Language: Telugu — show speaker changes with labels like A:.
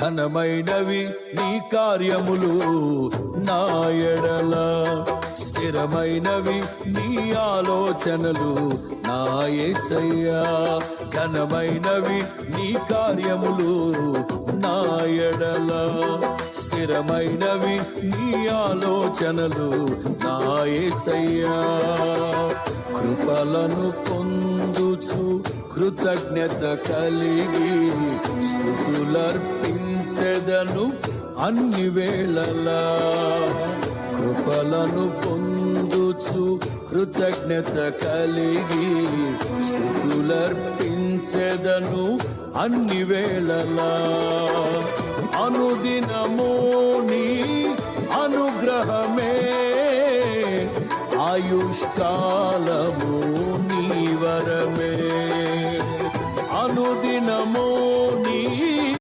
A: ఘనమైనవి నీ కార్యములు నా ఎడల, స్థిరమైనవి నీ ఆలోచనలు నా యేసయ్యా. ఘనమైనవి నీ కార్యములు నా ఎడల, స్థిరమైనవి నీ ఆలోచనలు నా యేసయ్యా. కృపలను పొందుచు కృతజ్ఞత కలిగి స్తుతులర్పించెదను అన్ని వేళలా. కృపలను పొందుచు కృతజ్ఞత కలిగి స్తుతులర్పించెదను అన్ని వేళలా. అనుదినము నీ అనుగ్రహమే ఆయుష్కాలము